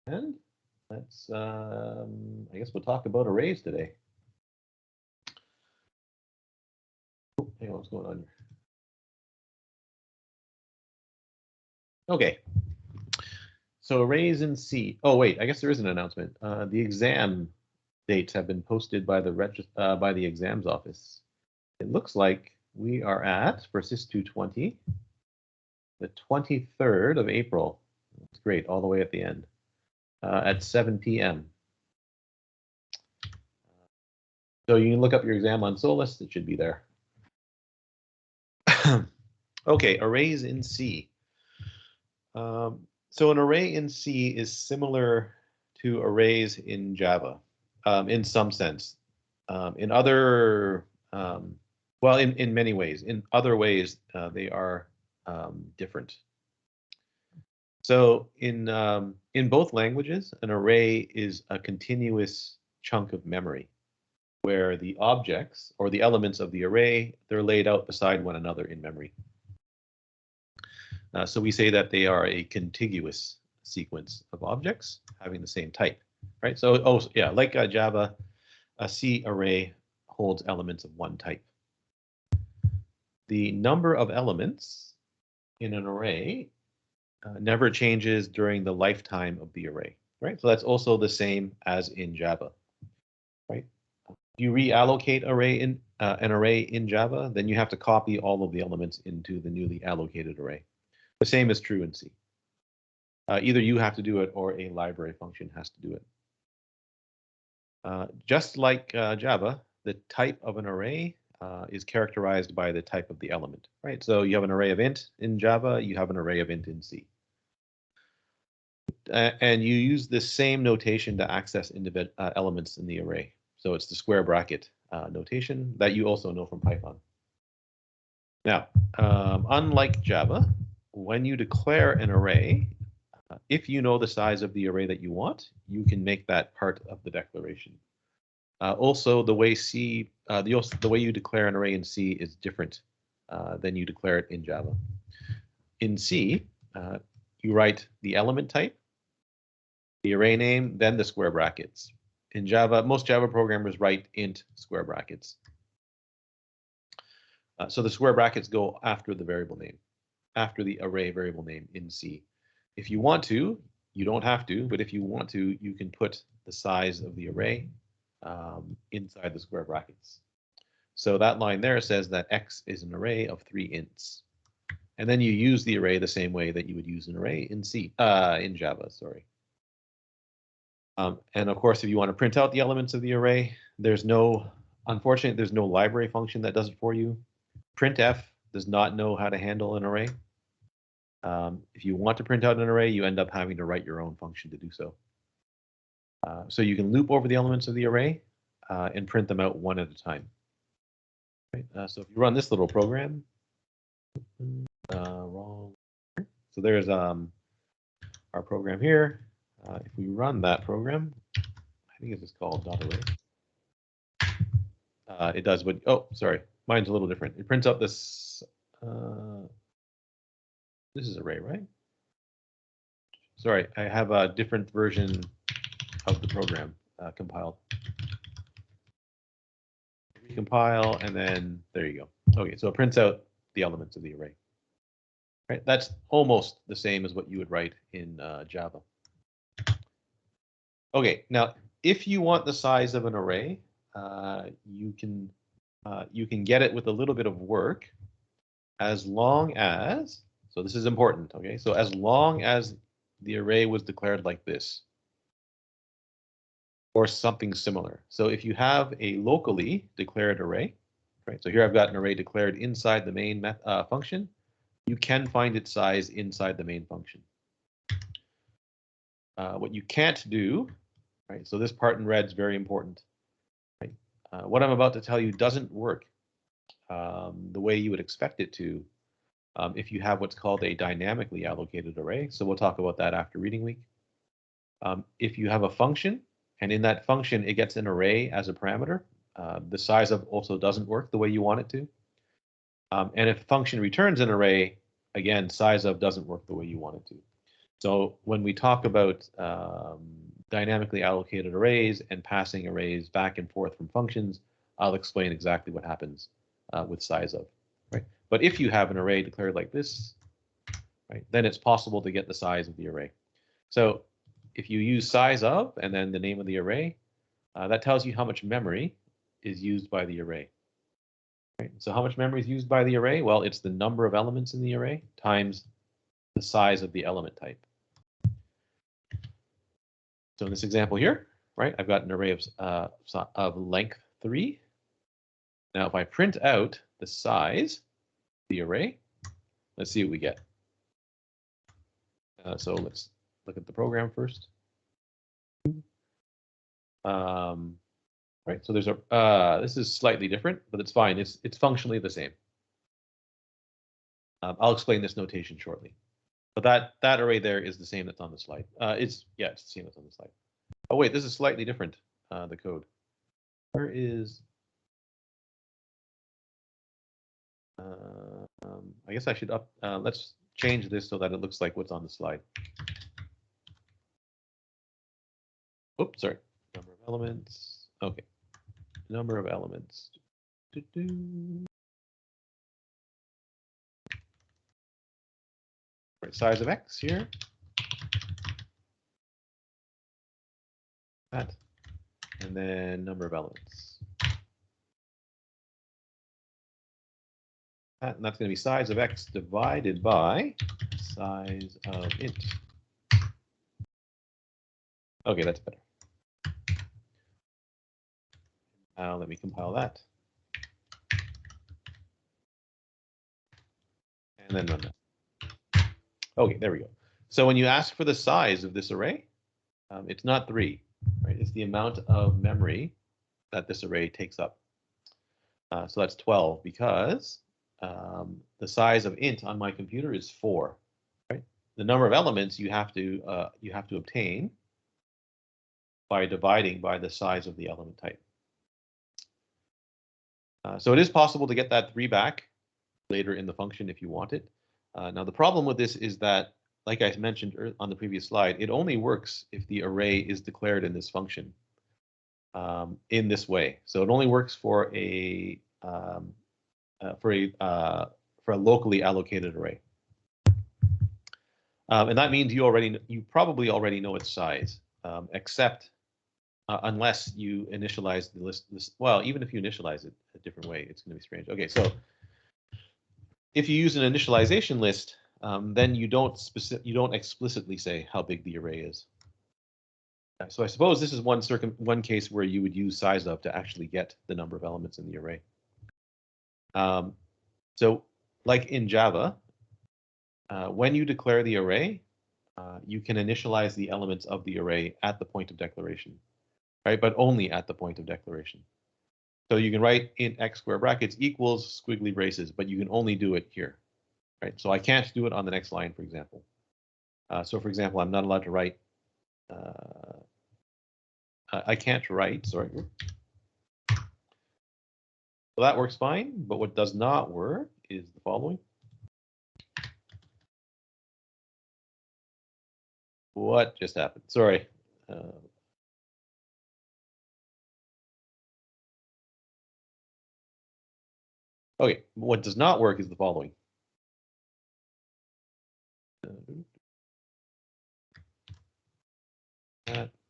And let's, I guess we'll talk about arrays today. Oh, hang on, what's going on here? Okay. So arrays in C. Oh, wait, I guess there is an announcement. The exam dates have been posted by the exams office. It looks like we are at, for CISC 220, the 23rd of April. That's great, all the way at the end, at 7 p.m. So you can look up your exam on Solus, it should be there. Okay, arrays in C. So an array in C is similar to arrays in Java in some sense. In other, well, in many ways. In other ways, they are different. So in both languages, an array is a continuous chunk of memory where the objects or the elements of the array, they're laid out beside one another in memory. So we say that they are a contiguous sequence of objects having the same type, right? So, oh yeah, like Java, a C array holds elements of one type. The number of elements in an array never changes during the lifetime of the array, right? So that's also the same as in Java, right? If you reallocate an array in Java, then you have to copy all of the elements into the newly allocated array. The same is true in C. Either you have to do it or a library function has to do it. Just like Java, the type of an array is characterized by the type of the element, right? So you have an array of int in Java, you have an array of int in C. And you use the same notation to access elements in the array. So it's the square bracket notation that you also know from Python. Now, unlike Java, when you declare an array, if you know the size of the array that you want, you can make that part of the declaration. Also, the way the way you declare an array in C is different than you declare it in Java. In C, you write the element type, the array name, then the square brackets. In Java, most Java programmers write int square brackets. So the square brackets go after the variable name, after the array variable name in C. If you want to, you don't have to, but if you want to, you can put the size of the array inside the square brackets. So that line there says that X is an array of 3 ints. And then you use the array the same way that you would use an array in in Java, sorry. And of course, if you want to print out the elements of the array, unfortunately, there's no library function that does it for you. Printf does not know how to handle an array. If you want to print out an array, you end up having to write your own function to do so. So you can loop over the elements of the array and print them out one at a time. Right? So if you run this little program, wrong. So there's our program here. If we run that program, I think it's just called .array. It does what, oh, sorry, mine's a little different. It prints out this, this is array, right? Sorry, I have a different version of the program compiled. Recompile, and then there you go. Okay, so it prints out the elements of the array. Right, that's almost the same as what you would write in Java. Okay, now if you want the size of an array, you can get it with a little bit of work, as long as, so this is important, okay? So as long as the array was declared like this, or something similar. So if you have a locally declared array, right? So here I've got an array declared inside the main function. You can find its size inside the main function. What you can't do, right? So this part in red is very important. Right? What I'm about to tell you doesn't work the way you would expect it to if you have what's called a dynamically allocated array. So we'll talk about that after reading week. If you have a function, and in that function it gets an array as a parameter, the size of also doesn't work the way you want it to. And if a function returns an array, again, size of doesn't work the way you want it to. So when we talk about dynamically allocated arrays and passing arrays back and forth from functions, I'll explain exactly what happens with size of. Right? But if you have an array declared like this, right, then it's possible to get the size of the array. So if you use size of and then the name of the array, that tells you how much memory is used by the array. Right? So how much memory is used by the array? Well, it's the number of elements in the array times the size of the element type. So in this example here, right, I've got an array of length 3. Now, if I print out the size of the array, let's see what we get. So let's look at the program first. Right, so there's a this is slightly different, but it's fine. It's functionally the same. I'll explain this notation shortly. But that array there is the same that's on the slide. It's the same that's on the slide. Oh wait, this is slightly different. The code. Where is? I guess I should let's change this so that it looks like what's on the slide. Oops, sorry. Number of elements. Okay. Number of elements. Right, size of X here. That. And then number of elements. That, and that's going to be size of X divided by size of int. Okay, that's better. Now let me compile that. And then run that. Okay, there we go. So when you ask for the size of this array, it's not 3, right? It's the amount of memory that this array takes up. So that's 12 because the size of int on my computer is 4, right? The number of elements you have to obtain by dividing by the size of the element type. So it is possible to get that 3 back later in the function if you want it. Now the problem with this is that, like I mentioned on the previous slide, it only works if the array is declared in this function in this way. So it only works for a locally allocated array, and that means you probably already know its size, except unless you initialize the list. Well, even if you initialize it a different way, it's going to be strange. Okay, so if you use an initialization list, then you don't explicitly say how big the array is. So I suppose this is one case where you would use size of to actually get the number of elements in the array. So like in Java, when you declare the array, you can initialize the elements of the array at the point of declaration, right? But only at the point of declaration. So you can write int x square brackets equals squiggly braces, but you can only do it here, right? So I can't do it on the next line, for example. So for example, I'm not allowed to write, I can't write, sorry. So that works fine, but what does not work is the following. What just happened? Sorry. Okay, what does not work is the following.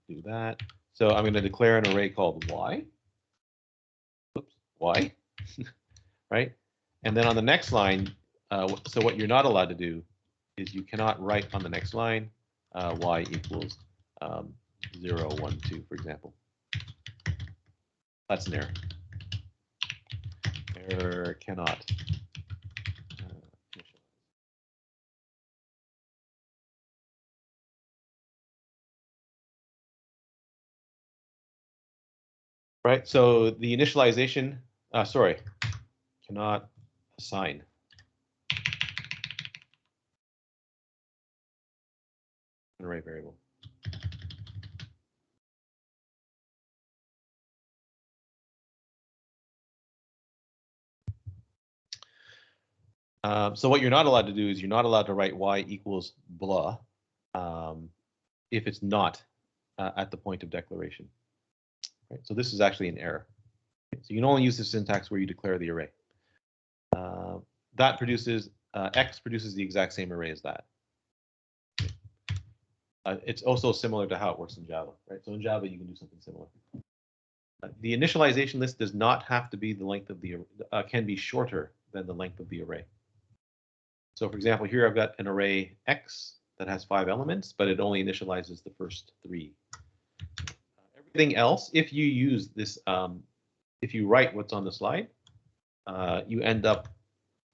Do that. So I'm going to declare an array called y. Oops, y, right? And then on the next line, so what you're not allowed to do is you cannot write on the next line y equals 0, 1, 2, for example. That's an error. Error cannot. Right, so the initialization, sorry, cannot assign. An array variable. So what you're not allowed to do is you're not allowed to write y equals blah if it's not at the point of declaration. Right? So this is actually an error. So you can only use the syntax where you declare the array. That produces, X produces the exact same array as that. It's also similar to how it works in Java, right? So in Java, you can do something similar. The initialization list does not have to be the length of the, can be shorter than the length of the array. So for example, here I've got an array X that has 5 elements, but it only initializes the first 3. Everything else, if you use this, if you write what's on the slide, you end up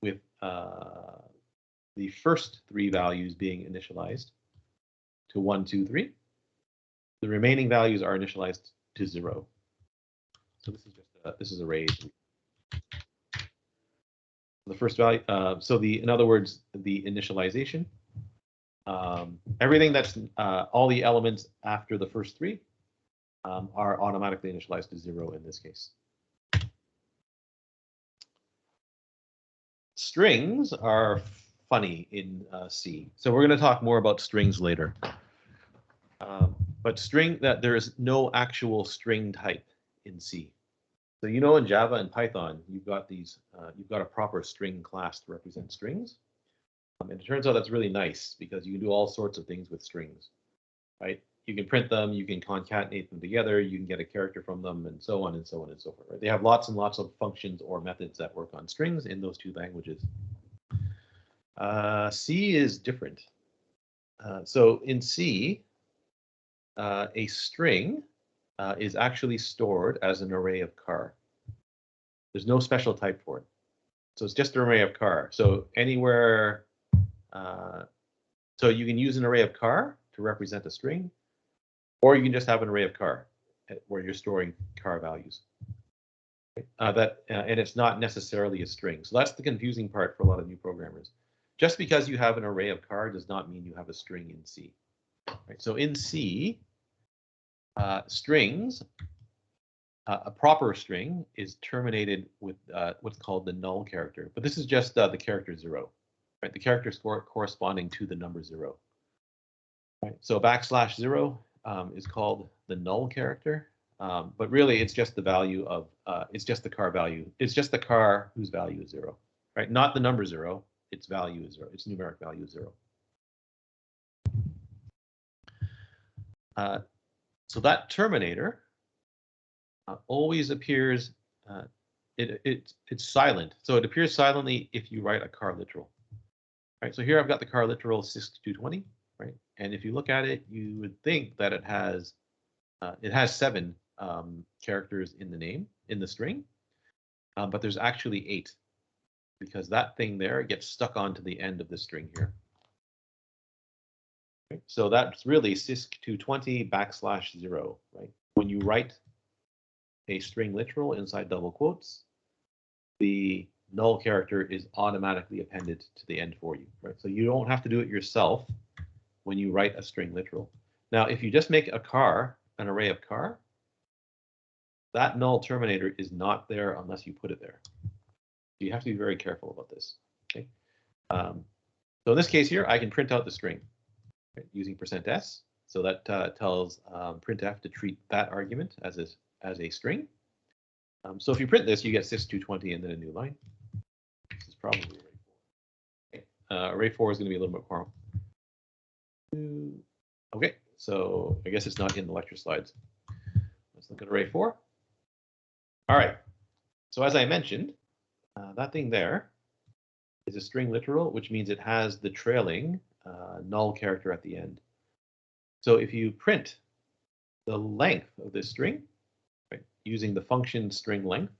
with the first 3 values being initialized to 1, 2, 3. The remaining values are initialized to 0. So this is just this is array. The first value. In other words, the initialization. Everything that's all the elements after the first 3 are automatically initialized to 0 in this case. Strings are funny in C. So we're going to talk more about strings later. But there is no actual string type in C. So you know in Java and Python, you've got these, you've got a proper string class to represent strings. And it turns out that's really nice because you can do all sorts of things with strings, right? You can print them, you can concatenate them together, you can get a character from them, and so on and so on and so forth. Right? They have lots and lots of functions or methods that work on strings in those 2 languages. C is different. So in C, a string is actually stored as an array of char. There's no special type for it. So it's just an array of char. So anywhere, so you can use an array of char to represent a string, or you can just have an array of char where you're storing char values. And it's not necessarily a string. So that's the confusing part for a lot of new programmers. Just because you have an array of char does not mean you have a string in C. Right? So in C, strings, a proper string is terminated with what's called the null character. But this is just the character 0, right? The character corresponding to the number 0. Right? So \0 is called the null character, but really it's just the value of, it's just the char value. It's just the char whose value is 0, right? Not the number 0, its value is 0, its numeric value is 0. So that terminator always appears, it's silent. So it appears silently if you write a char literal. Right, so here I've got the char literal CISC 220, right? And if you look at it, you would think that it has 7 characters in the name, in the string, but there's actually 8 because that thing there gets stuck onto the end of the string here. Okay, so that's really CISC 220 \0, right? When you write a string literal inside double quotes, the null character is automatically appended to the end for you, right? So you don't have to do it yourself when you write a string literal. Now, if you just make a char, an array of char, that null terminator is not there unless you put it there. So you have to be very careful about this. Okay. So in this case here, I can print out the string, right, using %s. So that tells printf to treat that argument as a string. So if you print this, you get CISC 220 and then a new line. This is probably array 4. Okay. Array 4 is going to be a little bit more. Okay, so I guess it's not in the lecture slides. Let's look at array 4. All right, so as I mentioned, that thing there is a string literal, which means it has the trailing null character at the end. So if you print the length of this string, right, using the function string length,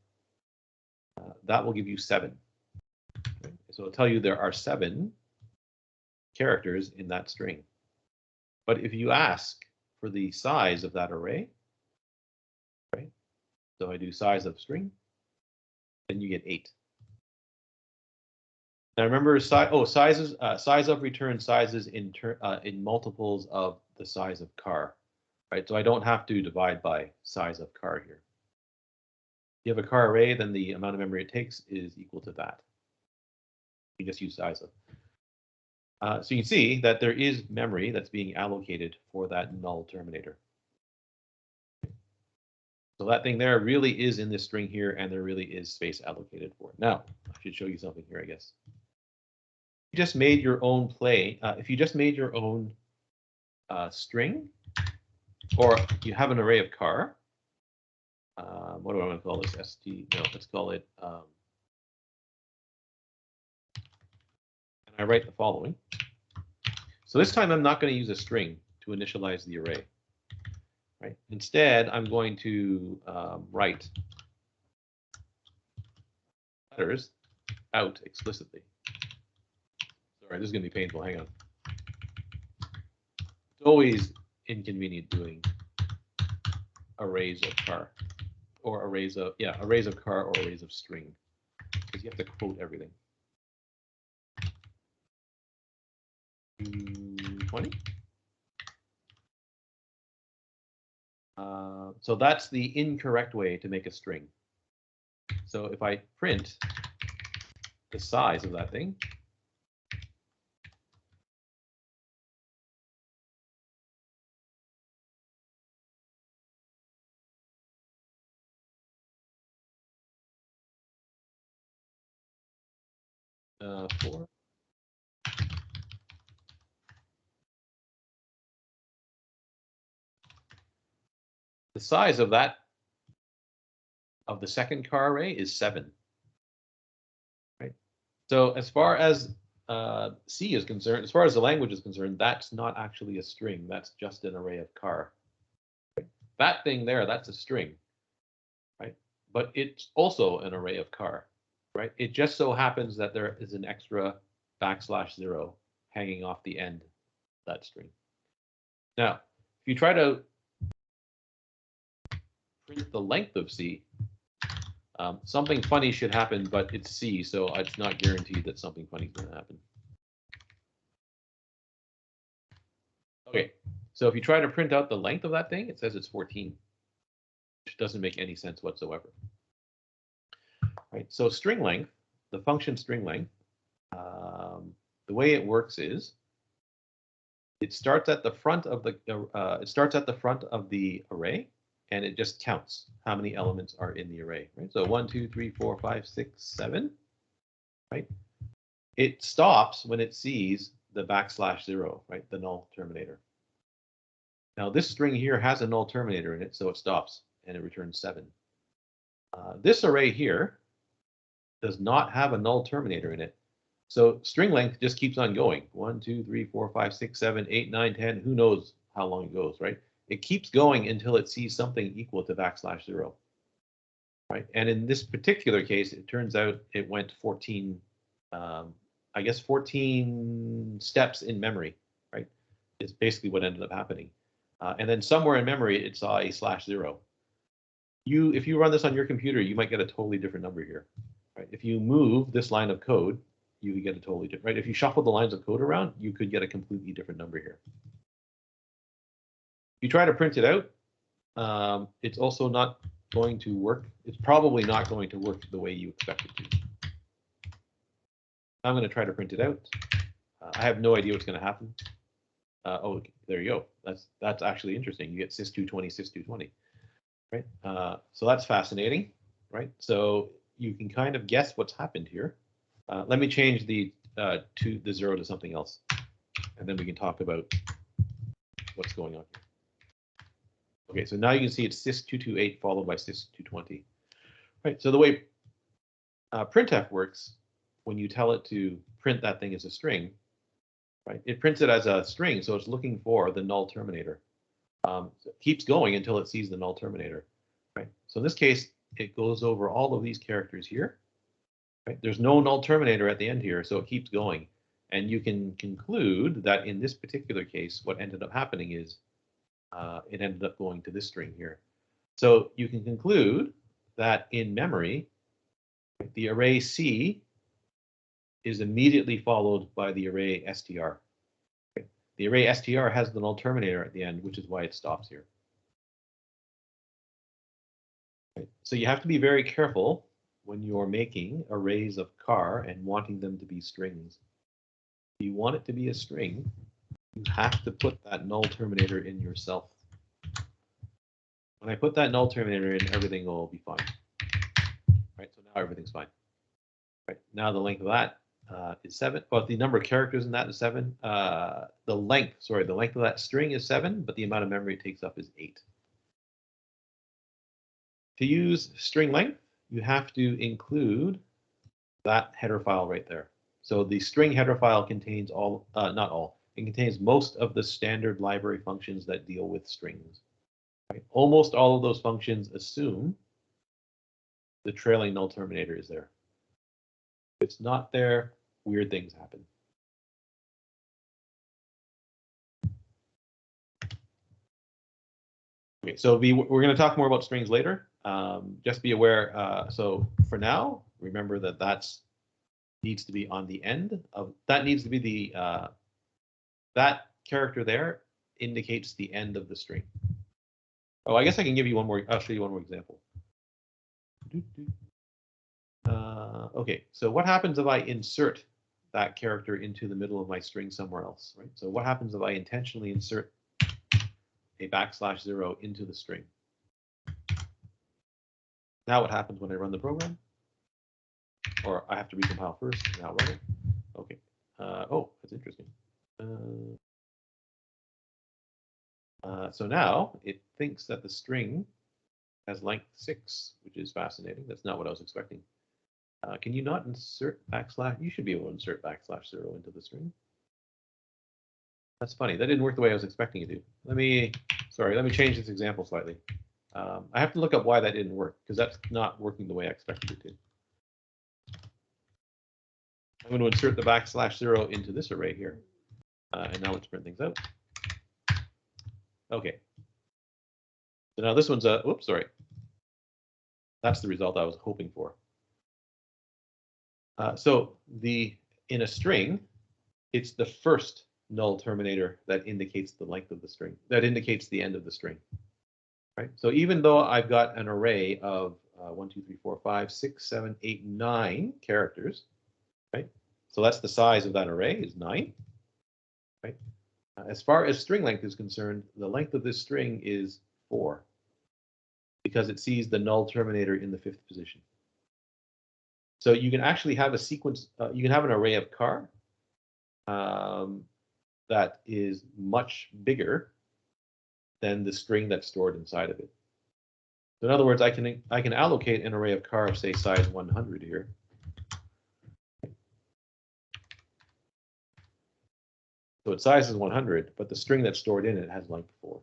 that will give you 7. Right? So it'll tell you there are 7 characters in that string. But if you ask for the size of that array, right? So I do size of string, then you get 8. Now remember, sizes, size of return sizes in multiples of the size of char, right? So I don't have to divide by size of char here. If you have a char array, then the amount of memory it takes is equal to that. You just use size of. So you can see that there is memory that's being allocated for that null terminator. So that thing there really is in this string here, and there really is space allocated for it. Now, I should show you something here, I guess. You just made your own play. If you just made your own string, or you have an array of car, what do I want to call this? ST? No, let's call it. And I write the following. So this time I'm not going to use a string to initialize the array. Right. Instead, I'm going to write letters out explicitly. Sorry, this is going to be painful. Hang on. It's always inconvenient doing arrays of car, or arrays of car, or arrays of string, because you have to quote everything. 20. So that's the incorrect way to make a string. So if I print the size of that thing, four. The size of that, of the second car array, is 7. Right. So as far as C is concerned, as far as the language is concerned, that's not actually a string. That's just an array of car. Right? That thing there, that's a string, right? But it's also an array of car, right? It just so happens that there is an extra \0 hanging off the end of that string. Now, if you try to print the length of C, something funny should happen, but it's C, so it's not guaranteed that something funny is going to happen. Okay, so if you try to print out the length of that thing, it says it's 14, which doesn't make any sense whatsoever. Right, so string length, the function string length, the way it works is it starts at the front of the array, and it just counts how many elements are in the array. Right, so 1, 2, 3, 4, 5, 6, 7. Right, it stops when it sees the \0, right, the null terminator. Now this string here has a null terminator in it, so it stops and it returns 7. This array here does not have a null terminator in it, so string length just keeps on going. 1, 2, 3, 4, 5, 6, 7, 8, 9, 10. Who knows how long it goes, right? It keeps going until it sees something equal to \0. Right, and in this particular case, it turns out it went 14. I guess 14 steps in memory, right? Is basically what ended up happening. And then somewhere in memory, it saw a /0. If you run this on your computer, you might get a totally different number here. Right? If you move this line of code, you could get a totally different. Right? If you shuffle the lines of code around, you could get a completely different number here. If you try to print it out, it's also not going to work. It's probably not going to work the way you expect it to. I'm going to try to print it out. I have no idea what's going to happen. Oh, there you go. That's actually interesting. You get CISC220, CISC220, right? So that's fascinating, right? So you can kind of guess what's happened here. Let me change the 0 to something else, and then we can talk about what's going on here. Okay, so now you can see it's CISC228 followed by CISC220, right? So the way printf works, when you tell it to print that thing as a string, right? It prints it as a string, so it's looking for the null terminator. So it keeps going until it sees the null terminator, right? So in this case, it goes over all of these characters here, right? There's no null terminator at the end here, so it keeps going. And you can conclude that in this particular case, what ended up happening is it ended up going to this string here. So you can conclude that in memory, the array C is immediately followed by the array str. The array str has the null terminator at the end, which is why it stops here. So you have to be very careful when you're making arrays of car and wanting them to be strings. If you want it to be a string, you have to put that null terminator in yourself. When I put that null terminator in, everything will be fine. Right, so now everything's fine. Right, now the length of that is 7. Well, the number of characters in that is 7. The length of that string is 7, but the amount of memory it takes up is 8. To use string length, you have to include that header file right there. So the string header file contains all, not all, it contains most of the standard library functions that deal with strings. Right? Almost all of those functions assume the trailing null terminator is there. If it's not there, weird things happen. Okay, so we're going to talk more about strings later. Just be aware. So for now, remember that that's needs to be on the end of that needs to be the that character there indicates the end of the string. Oh, I guess I can give you one more. I'll show you one more example. Okay, so what happens if I insert that character into the middle of my string somewhere else, right? So what happens if I intentionally insert a \0 into the string? Now what happens when I run the program? Or I have to recompile first, now run it. Okay. Oh, that's interesting. So now it thinks that the string has length 6, which is fascinating. That's not what I was expecting. Can you not insert \? You should be able to insert \0 into the string. That's funny. That didn't work the way I was expecting it to. Let me change this example slightly. I have to look up why that didn't work, because that's not working the way I expected it to. I'm going to insert the \0 into this array here. And now let's print things out. Okay. So now this one's a, whoops, sorry. That's the result I was hoping for. So in a string, it's the first null terminator that indicates the length of the string, that indicates the end of the string. Right? So even though I've got an array of 1, 2, 3, 4, 5, 6, 7, 8, 9 characters, right? So that's the size of that array is 9. Right? As far as string length is concerned, the length of this string is 4 because it sees the null terminator in the 5th position. So you can actually have a sequence, you can have an array of car that is much bigger than the string that's stored inside of it. So in other words, I can allocate an array of car of, say, size 100 here. So its size is 100, but the string that's stored in it has length 4.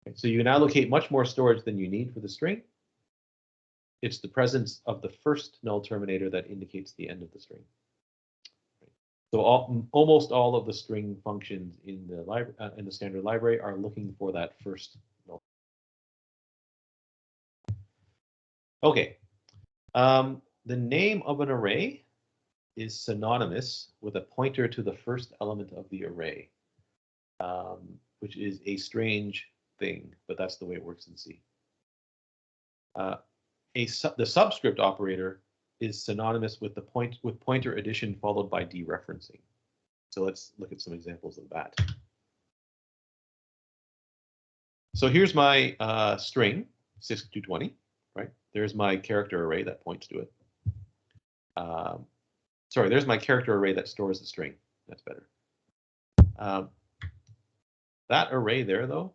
Okay, so you can allocate much more storage than you need for the string. It's the presence of the first null terminator that indicates the end of the string. So almost all of the string functions in the standard library are looking for that first null. Okay. The name of an array is synonymous with a pointer to the first element of the array, which is a strange thing, but that's the way it works in C. The subscript operator is synonymous with pointer addition followed by dereferencing. So let's look at some examples of that. So here's my string, CISC 220, right? There's my character array that points to it. Sorry, there's my character array that stores the string. That's better. That array there, though,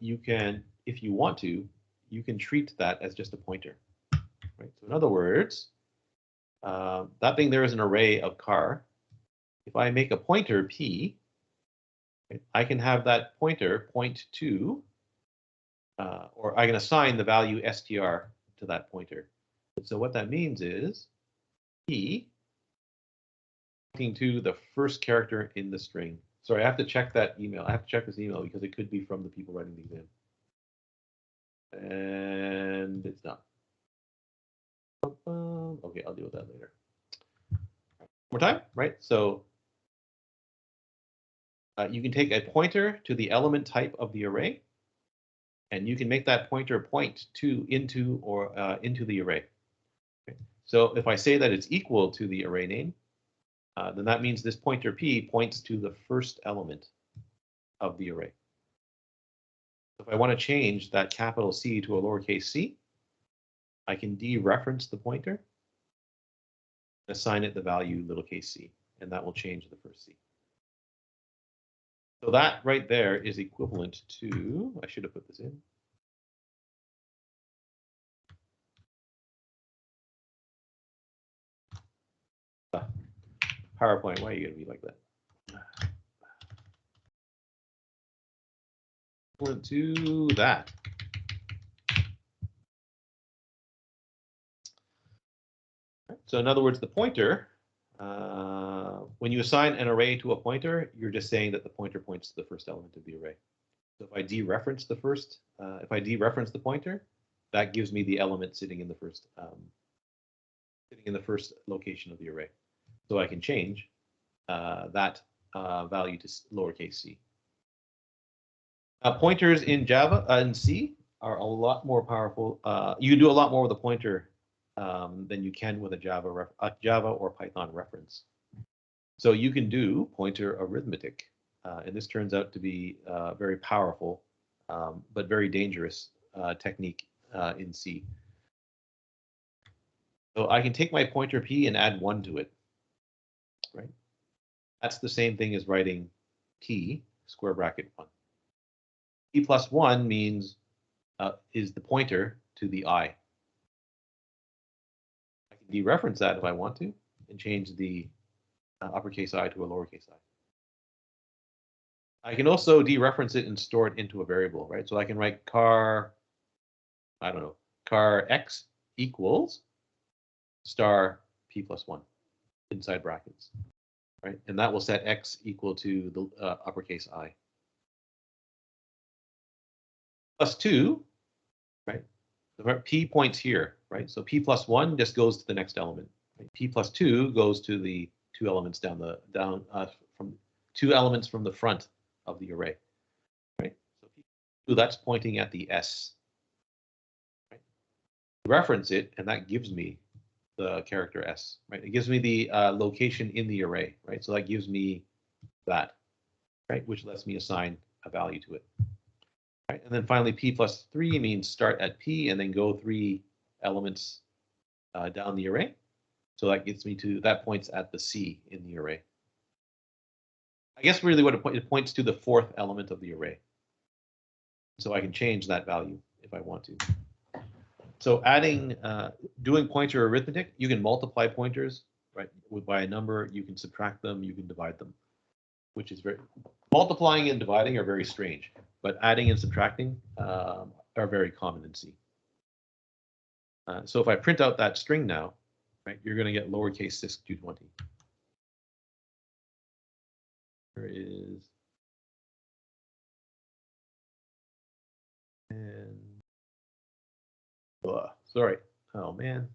you can, if you want to, you can treat that as just a pointer. Right? So in other words, that thing there is an array of car. If I make a pointer p, right, I can have that pointer point to, or I can assign the value str to that pointer. So what that means is p pointing to the first character in the string. Sorry, I have to check that email. I have to check this email because it could be from the people writing the exam. And it's not. Okay, I'll deal with that later. More time, right? So you can take a pointer to the element type of the array, and you can make that pointer point into the array. Okay. So if I say that it's equal to the array name, then that means this pointer P points to the first element of the array. If I want to change that capital C to a lowercase c, I can dereference the pointer, assign it the value little c, and that will change the first c. So that right there is equivalent to, I should have put this in. PowerPoint, why are you going to be like that? Equivalent to that. So in other words, the pointer, when you assign an array to a pointer, you're just saying that the pointer points to the first element of the array. So if I dereference the first, if I dereference the pointer, that gives me the element sitting in the first location of the array. So I can change that value to lowercase c. Pointers in Java and C are a lot more powerful. You can do a lot more with a pointer than you can with a Java or Python reference. So you can do pointer arithmetic, and this turns out to be very powerful, but very dangerous technique in C. So I can take my pointer P and add 1 to it, right? That's the same thing as writing P square bracket 1. P plus 1 means is the pointer to the I. I can dereference that if I want to and change the uppercase I to a lowercase I. I can also dereference it and store it into a variable, right? So I can write car, I don't know, car X equals star P plus 1 inside brackets, right? And that will set X equal to the uppercase I. Plus 2, right? P points here, right? So P plus 1 just goes to the next element. Right? P plus 2 goes to the 2 elements from 2 elements from the front of the array, right? So P2, that's pointing at the S. Right? Reference it, and that gives me the character S, right? It gives me the location in the array, right? So that gives me that, right? Which lets me assign a value to it. Right? And then finally, P plus 3 means start at P and then go 3 elements down the array. So that gets me to, that points at the C in the array. I guess really what it points to the 4th element of the array. So I can change that value if I want to. So doing pointer arithmetic, you can multiply pointers, right, by a number. You can subtract them, you can divide them, which is multiplying and dividing are very strange, but adding and subtracting are very common in C. So if I print out that string now, right, you're going to get lowercase CISC 220. There is, and sorry, oh man.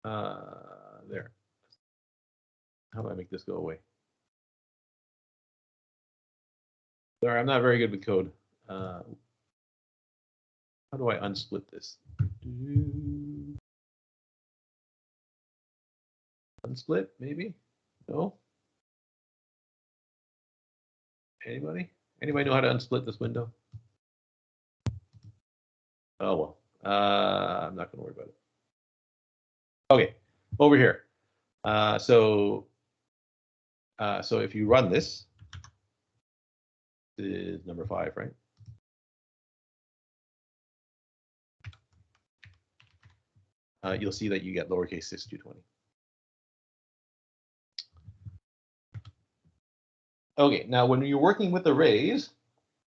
There. How do I make this go away? Sorry, I'm not very good with code. How do I unsplit this? Unsplit, maybe? No? Anybody? Anybody know how to unsplit this window? Oh, well. I'm not going to worry about it. Okay, over here. So if you run this, this is number 5, right? You'll see that you get lowercase CISC 220. Okay, now when you're working with arrays,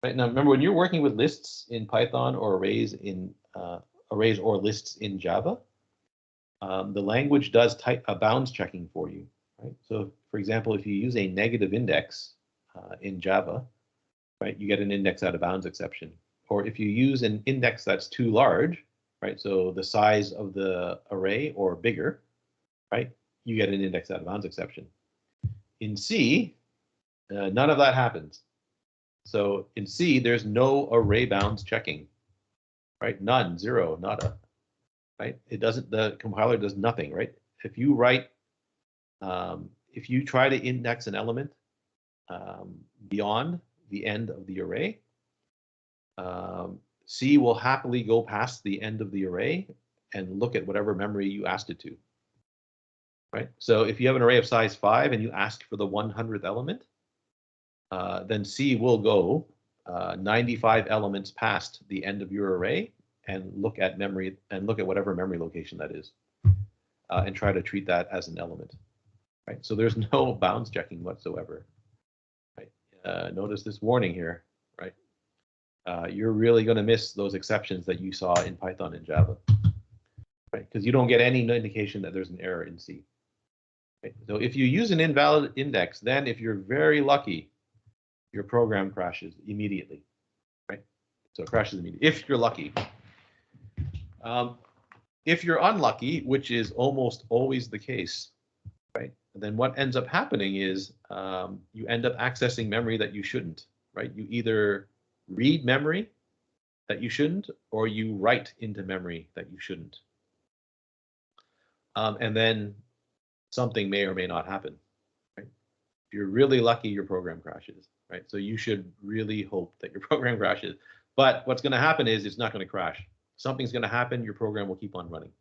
right? Now remember, when you're working with lists in Python or arrays or lists in Java, the language does bounds checking for you, right? So for example, if you use a negative index in Java, right, you get an index out of bounds exception. Or if you use an index that's too large, right, so the size of the array or bigger, right, you get an index out of bounds exception. In C, none of that happens. So in C, there's no array bounds checking, right? None, 0, nada. right? It doesn't. The compiler does nothing, right? If you write, if you try to index an element beyond the end of the array, C will happily go past the end of the array and look at whatever memory you asked it to. Right. So if you have an array of size 5 and you ask for the 100th element, then C will go 95 elements past the end of your array and look at memory and look at whatever memory location that is, and try to treat that as an element. Right. So there's no bounds checking whatsoever. Right. Notice this warning here. Right. You're really going to miss those exceptions that you saw in Python and Java. Right. Because you don't get any indication that there's an error in C. So if you use an invalid index, then if you're very lucky, your program crashes immediately, right? So it crashes immediately, if you're lucky. If you're unlucky, which is almost always the case, right? Then what ends up happening is you end up accessing memory that you shouldn't, right? You either read memory that you shouldn't, or you write into memory that you shouldn't. And then something may or may not happen, right? If you're really lucky, your program crashes, right? So you should really hope that your program crashes. But what's going to happen is it's not going to crash. Something's going to happen. Your program will keep on running.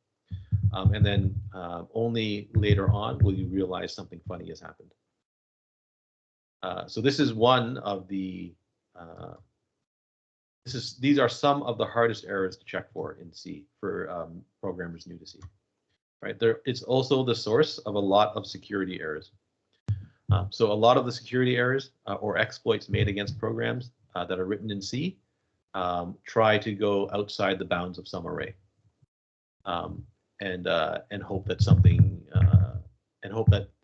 And then only later on will you realize something funny has happened. So this is one of the, these are some of the hardest errors to check for in C for programmers new to C. Right there, it's also the source of a lot of security errors. So a lot of the security errors or exploits made against programs that are written in C try to go outside the bounds of some array, and hope that something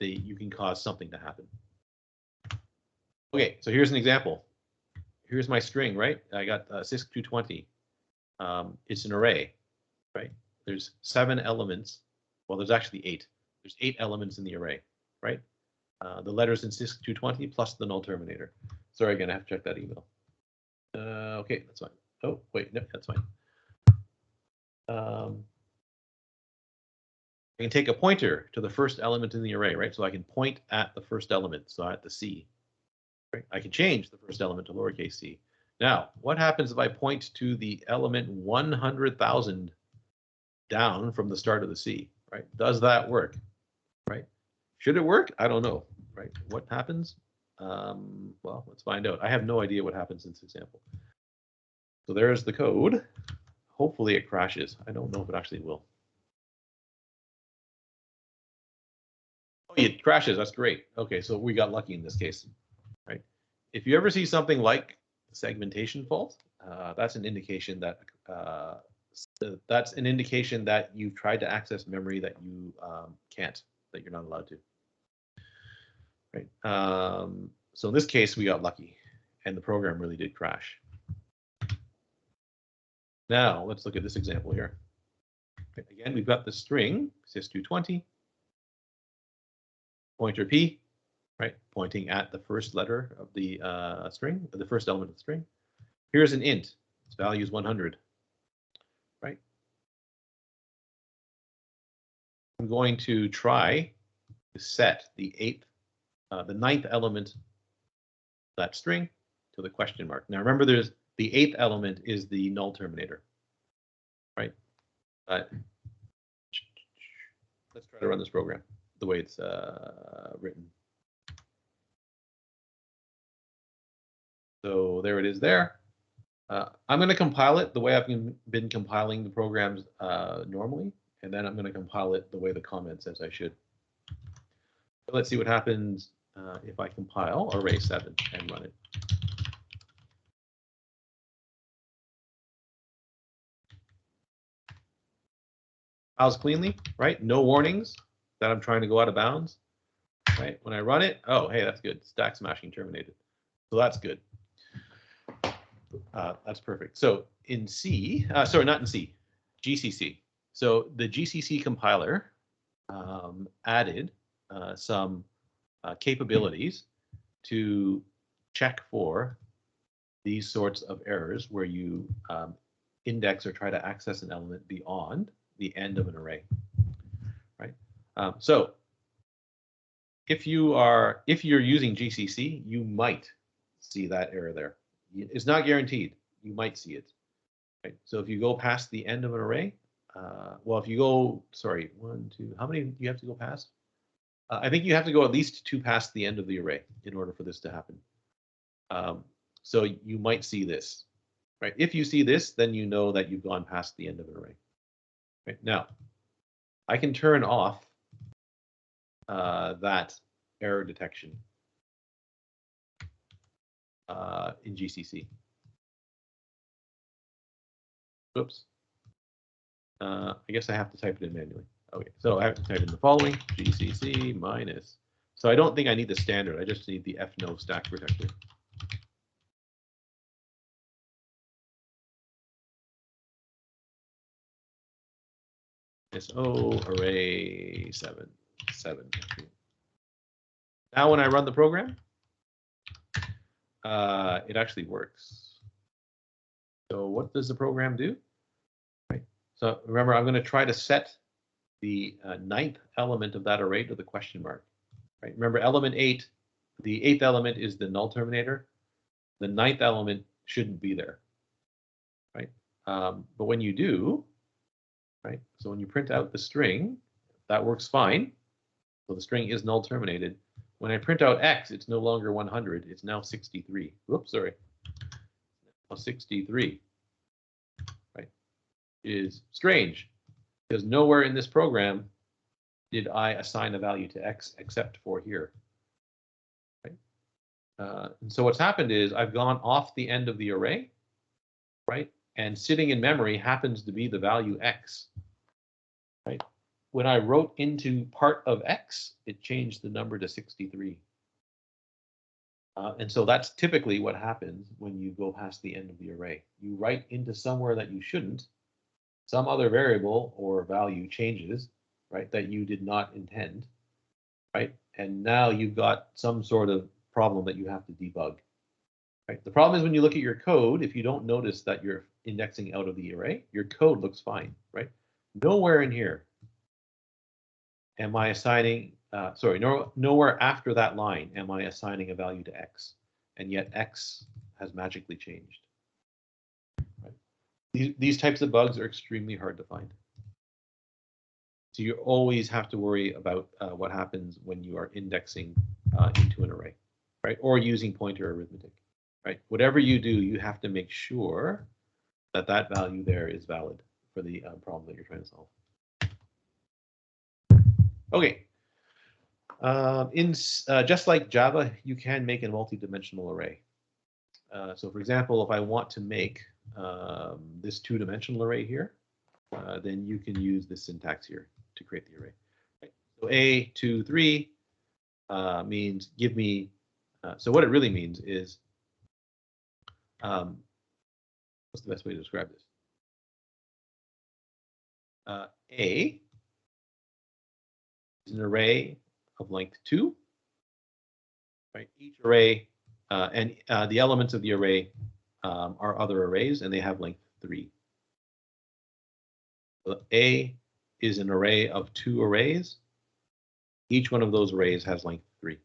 you can cause something to happen. Okay, so here's an example. Here's my string, right? I got CISC 220. It's an array, right? There's 7 elements. Well, there's actually 8. There's 8 elements in the array, right? The letters in CISC 220 plus the null terminator. Sorry, again, I have to check that email. Okay, that's fine. Oh, wait, no, that's fine. I can take a pointer to the first element in the array, right? So I can point at the first element, so at the C. Right? I can change the first element to lowercase c. Now, what happens if I point to the element 100,000 down from the start of the C? Right? Does that work? Right? Should it work? I don't know. Right? What happens? Well, let's find out. I have no idea what happens in this example. So there's the code. Hopefully it crashes. I don't know if it actually will. Oh, it crashes. That's great. Okay, so we got lucky in this case. Right? If you ever see something like segmentation fault, that's an indication that you've tried to access memory that you can't, that you're not allowed to. Right. So in this case, we got lucky, and the program really did crash. Now let's look at this example here. Okay, again, we've got the string CISC220, pointer p, right, pointing at the first letter of the string, the first element of the string. Here's an int. Its value is 100. Right. I'm going to try to set the 9th element of that string to the question mark. Now remember, there's the 8th element is the null terminator. Right. Let's try to run this program the way it's written. So there it is there. I'm going to compile it the way I've been compiling the programs normally, and then I'm going to compile it the way the comment says I should. So let's see what happens if I compile array 7 and run it. Compiles cleanly, right? No warnings that I'm trying to go out of bounds. Right? When I run it, oh, hey, that's good. Stack smashing terminated. So that's good. That's perfect. So in C, sorry, not in C, GCC. So the GCC compiler added some capabilities to check for these sorts of errors where you index or try to access an element beyond the end of an array, right? So if you're using GCC, you might see that error there. It's not guaranteed. You might see it. Right? So if you go past the end of an array, well, if you go, sorry, 1, 2, how many do you have to go past? I think you have to go at least 2 past the end of the array in order for this to happen. So you might see this, right? If you see this, then you know that you've gone past the end of an array. Right? Now, I can turn off that error detection in GCC. Oops. I guess I have to type it in manually. Okay, so I have to type in the following, GCC minus. So I don't think I need the standard. I just need the fno stack protector. So array 7. Now when I run the program, it actually works. So what does the program do? Right. So remember, I'm going to try to set the 9th element of that array to the question mark. Right. Remember, element 8, the 8th element is the null terminator. The 9th element shouldn't be there. Right. But when you do, right, so when you print out the string, that works fine. So the string is null terminated. When I print out x, it's no longer 100. It's now 63. Whoops, sorry. Now 63, right, is strange because nowhere in this program did I assign a value to x except for here. Right? And so what's happened is I've gone off the end of the array, right? And sitting in memory happens to be the value x, right? When I wrote into part of x, it changed the number to 63. And so that's typically what happens when you go past the end of the array. You write into somewhere that you shouldn't, some other variable or value changes, right, that you did not intend, right? And now you've got some sort of problem that you have to debug, right? The problem is when you look at your code, if you don't notice that you're indexing out of the array, your code looks fine, right? Nowhere in here am I assigning, nowhere after that line am I assigning a value to x, and yet x has magically changed. Right? These types of bugs are extremely hard to find. So you always have to worry about what happens when you are indexing into an array, right? Or using pointer arithmetic, right? Whatever you do, you have to make sure that that value there is valid for the problem that you're trying to solve. Okay. Just like Java, you can make a multi-dimensional array. So for example, if I want to make this 2-dimensional array here, then you can use this syntax here to create the array. Right? So A, 2, 3 means give me, so what it really means is, what's the best way to describe this? A is an array of length 2, right? Each array and the elements of the array are other arrays, and they have length 3. So A is an array of 2 arrays. Each one of those arrays has length 3,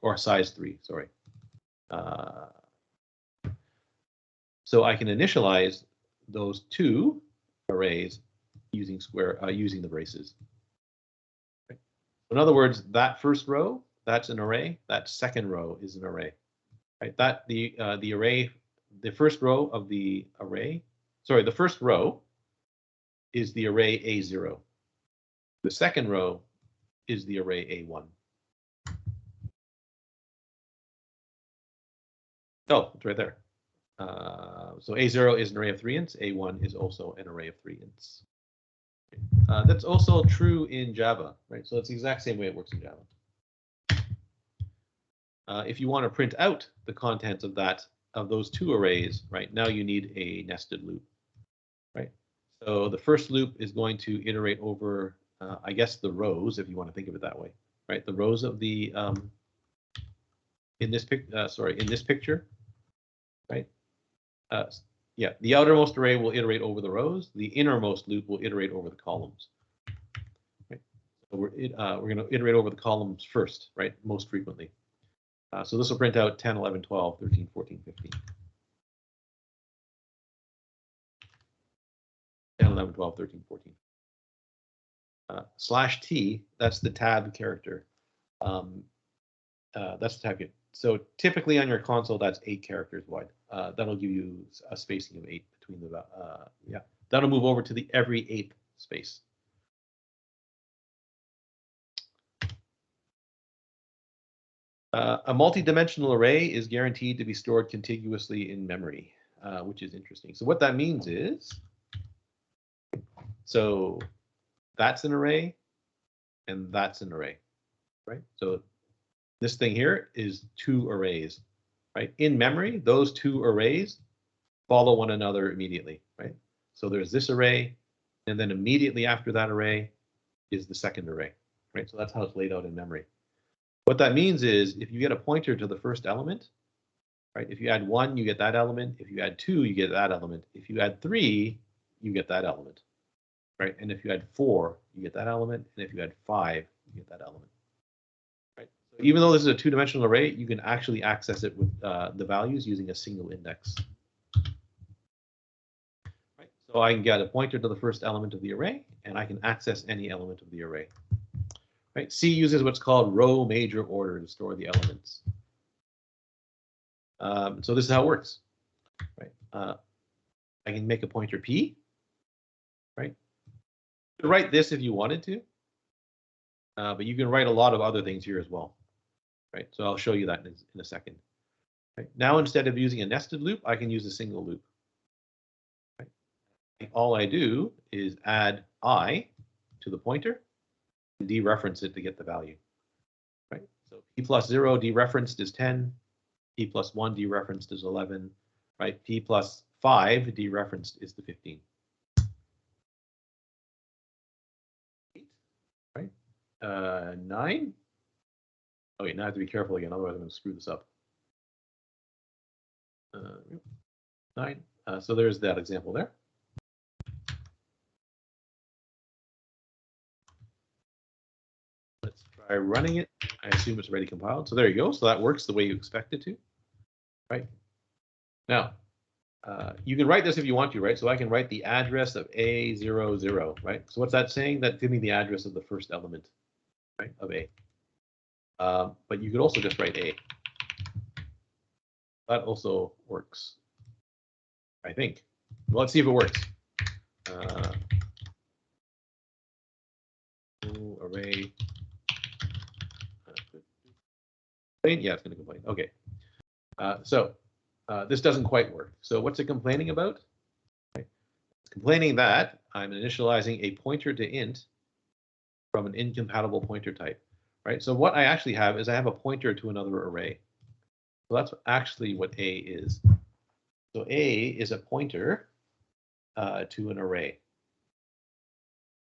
or size 3, sorry. So I can initialize those 2 arrays using using the braces. Right? In other words, that first row, that's an array. That second row is an array. Right? That the array, the first row of the array, sorry, the first row is the array A0. The second row is the array A1. Oh, it's right there. So A0 is an array of 3 ints. A1 is also an array of 3 ints. That's also true in Java, right? So it's the exact same way it works in Java. If you want to print out the contents of those 2 arrays, right, now you need a nested loop, right? So the first loop is going to iterate over, I guess, the rows, if you want to think of it that way, right? The rows of the in this picture, right? Yeah, the outermost array will iterate over the rows. The innermost loop will iterate over the columns. Right? So we're going to iterate over the columns first, right? Most frequently. So this will print out 10, 11, 12, 13, 14, 15. 10, 11, 12, 13, 14. /t, that's the tab character. That's the tab. So typically on your console, that's 8 characters wide. That'll give you a spacing of 8 between the, yeah. That'll move over to the every 8th space. A multi-dimensional array is guaranteed to be stored contiguously in memory, which is interesting. So what that means is, so that's an array, and that's an array, right? So this thing here is 2 arrays, right? In memory, those 2 arrays follow one another immediately, right? So there's this array, and then immediately after that array is the second array, right? So that's how it's laid out in memory. What that means is if you get a pointer to the first element, right? If you add 1, you get that element. If you add 2, you get that element. If you add 3, you get that element, right? And if you add 4, you get that element. And if you add 5, you get that element, right? So even though this is a 2-dimensional array, you can actually access it with the values using a single index. Right? So I can get a pointer to the first element of the array, and I can access any element of the array. Right? C uses what's called row major order to store the elements. So this is how it works. Right? I can make a pointer P. Right? You could write this if you wanted to, but you can write a lot of other things here as well. Right? So I'll show you that in a second. Right? Now instead of using a nested loop, I can use a single loop. Right? All I do is add I to the pointer and dereference it to get the value. Right? So P plus 0 dereferenced is 10. P plus 1 dereferenced is 11, right? P plus 5 dereferenced is the 15. Right? 9. Okay, now I have to be careful again, otherwise I'm going to screw this up. 9. So there's that example there. Let's try running it. I assume it's already compiled. So there you go. So that works the way you expect it to. Right? Now, you can write this if you want to, right? So I can write the address of A00, right? So what's that saying? That gives me the address of the first element, right, of A. But you could also just write A. That also works, I think. Well, let's see if it works. Array. Yeah, it's going to complain. Okay. So this doesn't quite work. So what's it complaining about? Right. It's complaining that I'm initializing a pointer to int from an incompatible pointer type. Right. So what I actually have is I have a pointer to another array. So that's actually what A is. So A is a pointer to an array.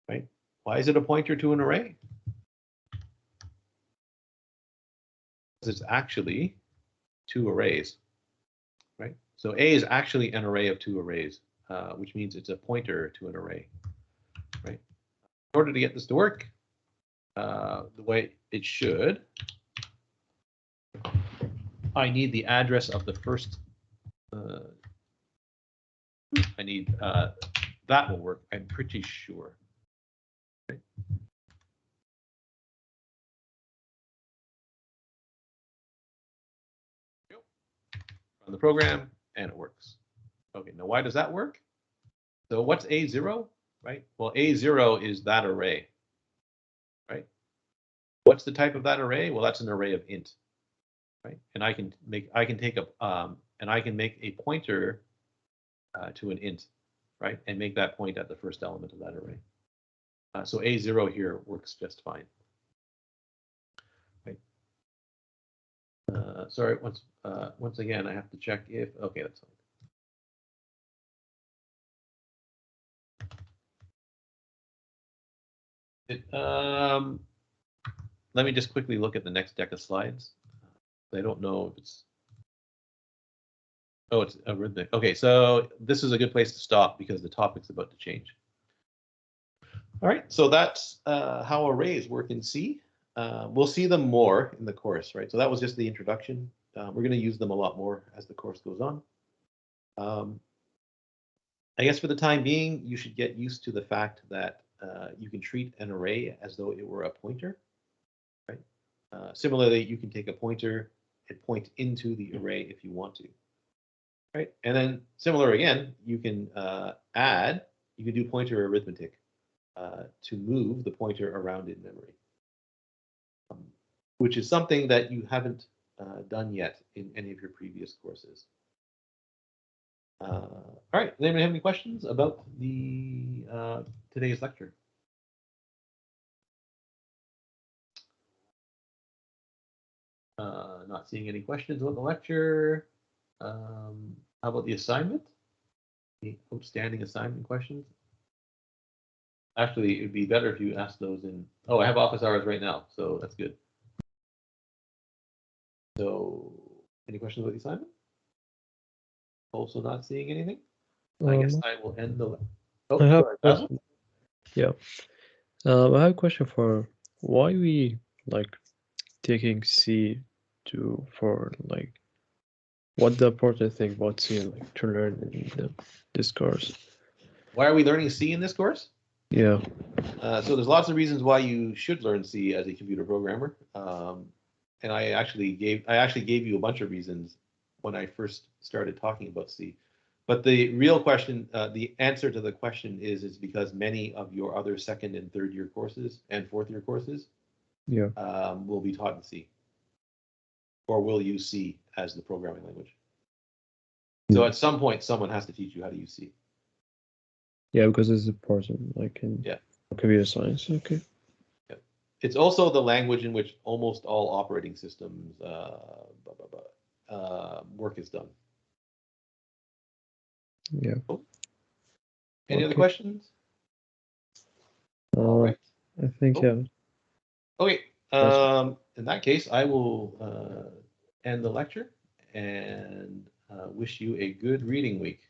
Right. Why is it a pointer to an array? Because it's actually 2 arrays. Right. So A is actually an array of 2 arrays, which means it's a pointer to an array. Right. In order to get this to work, the way it should, I need the address of the first. I need that will work. I'm pretty sure. Okay. Run the program and it works. Okay. Now why does that work? So what's A0? Right. Well, A0 is that array. Right. What's the type of that array? Well, that's an array of int. Right. And I can make a pointer to an int, right, and make that point at the first element of that array. So A0 here works just fine. Right. Sorry, once again, I have to check if, okay, that's fine. Let me just quickly look at the next deck of slides. I don't know if it's, Oh, it's arithmetic. Okay, so this is a good place to stop because the topic's about to change. All right, so that's how arrays work in C. We'll see them more in the course, right? So that was just the introduction. We're going to use them a lot more as the course goes on. I guess for the time being, you should get used to the fact that you can treat an array as though it were a pointer, right? Similarly, you can take a pointer and point into the array if you want to, right? And then similar again, you can you can do pointer arithmetic to move the pointer around in memory, which is something that you haven't done yet in any of your previous courses. All right, does anybody have any questions about the today's lecture? Not seeing any questions about the lecture. How about the assignment? Any outstanding assignment questions? Actually, it would be better if you asked those in. Oh, I have office hours right now, so that's good. So, any questions about the assignment? Also not seeing anything? I guess I will end the. Oh, I have sorry, a question. Yeah. I have a question for why we like taking C for like what the important thing about C like to learn in this course. Why are we learning C in this course? Yeah. So there's lots of reasons why you should learn C as a computer programmer. And I actually gave you a bunch of reasons when I first started talking about C. But the real question, the answer to the question is because many of your other second and third year courses and fourth year courses will be taught in C, or will use C as the programming language. So at some point, someone has to teach you how to use C. Yeah, because it's important, like in computer science. Okay. Yeah. It's also the language in which almost all operating systems work is done. Yeah. Cool. Any other questions? All right. I think yeah. Okay. In that case, I will end the lecture and wish you a good reading week.